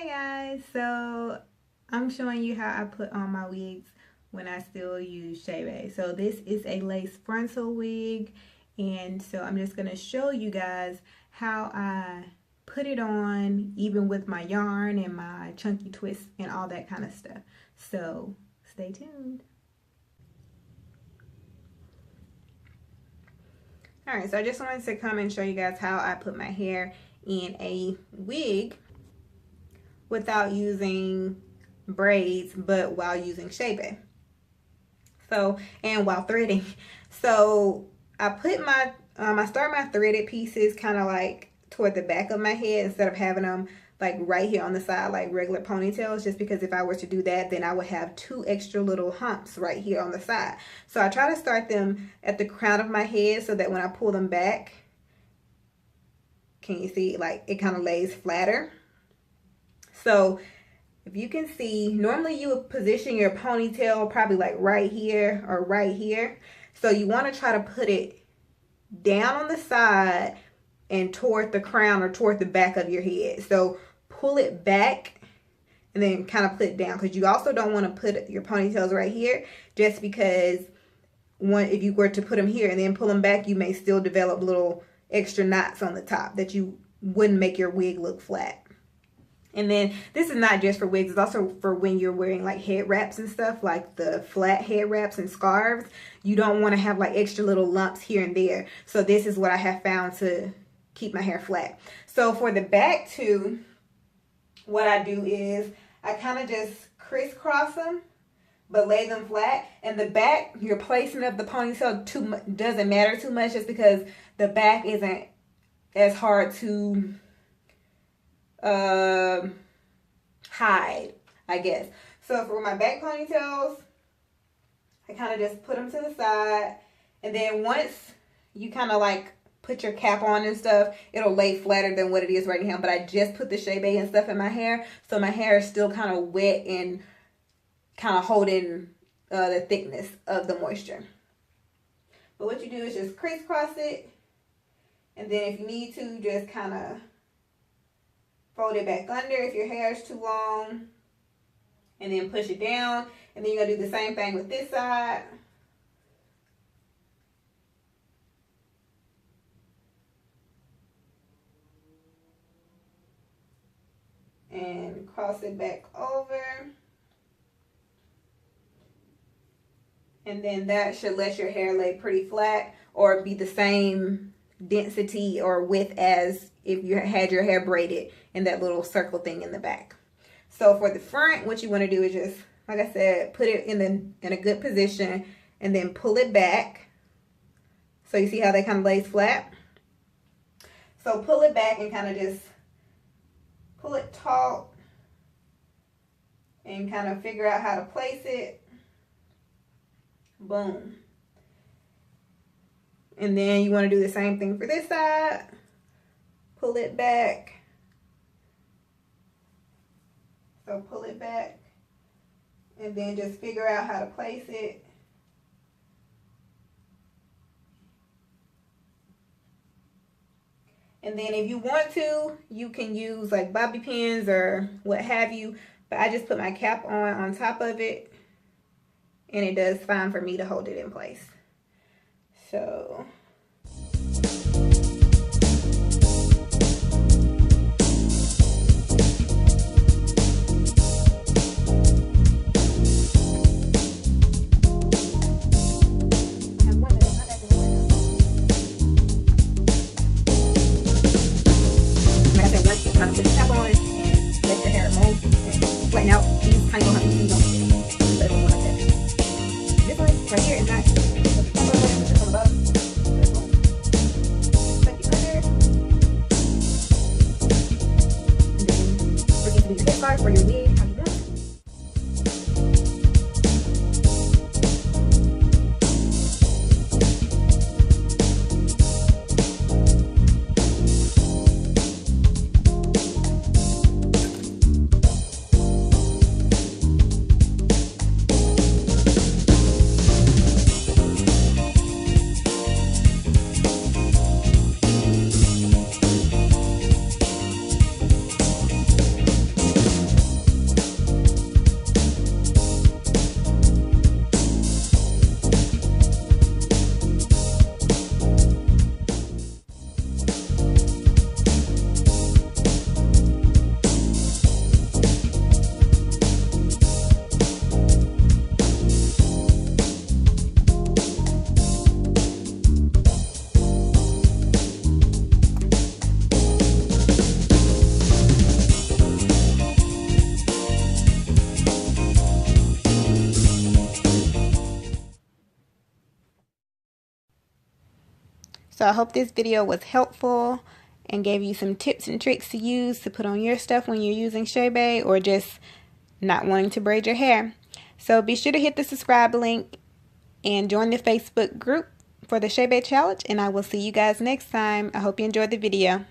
Hi guys, so I'm showing you how I put on my wigs when I still use Chebe. So this is a lace frontal wig, and so I'm just going to show you guys how I put it on, even with my yarn and my chunky twists and all that kind of stuff. So stay tuned. Alright, so I just wanted to come and show you guys how I put my hair in a wig without using braids, but while using Chebe. So, and while threading. So I put my, I start my threaded pieces kind of like toward the back of my head instead of having them like right here on the side like regular ponytails, just because if I were to do that, then I would have two extra little humps right here on the side. So I try to start them at the crown of my head so that when I pull them back, can you see, like it kind of lays flatter. So if you can see, normally you would position your ponytail probably like right here or right here. So you want to try to put it down on the side and toward the crown or toward the back of your head. So pull it back and then kind of put it down, because you also don't want to put your ponytails right here, just because if you were to put them here and then pull them back, you may still develop little extra knots on the top that you wouldn't make your wig look flat. And then this is not just for wigs, it's also for when you're wearing like head wraps and stuff, like the flat head wraps and scarves. You don't want to have like extra little lumps here and there. So this is what I have found to keep my hair flat. So for the back too, what I do is I kind of just crisscross them, but lay them flat. And the back, your placement of the ponytail doesn't matter too much, just because the back isn't as hard to hide, I guess. So for my back ponytails, I kind of just put them to the side, and then once you kind of like put your cap on and stuff, it'll lay flatter than what it is right now. But I just put the Chebe and stuff in my hair, so my hair is still kind of wet and kind of holding the thickness of the moisture. But what you do is just crisscross it, and then if you need to, just kind of fold it back under if your hair is too long, and then push it down. And then you're going to do the same thing with this side. And cross it back over. And then that should let your hair lay pretty flat, or be the same density or width as if you had your hair braided in that little circle thing in the back. So for the front, what you want to do is just, like I said, put it in a good position and then pull it back. So you see how that kind of lays flat? So pull it back and kind of just pull it taut and kind of figure out how to place it. Boom. And then you want to do the same thing for this side. Pull it back. So pull it back. And then just figure out how to place it. And then if you want to, you can use like bobby pins or what have you. But I just put my cap on top of it, and it does fine for me to hold it in place. So for your wig. So I hope this video was helpful and gave you some tips and tricks to use to put on your stuff when you're using Chebe or just not wanting to braid your hair. So be sure to hit the subscribe link and join the Facebook group for the Chebe challenge, and I will see you guys next time. I hope you enjoyed the video.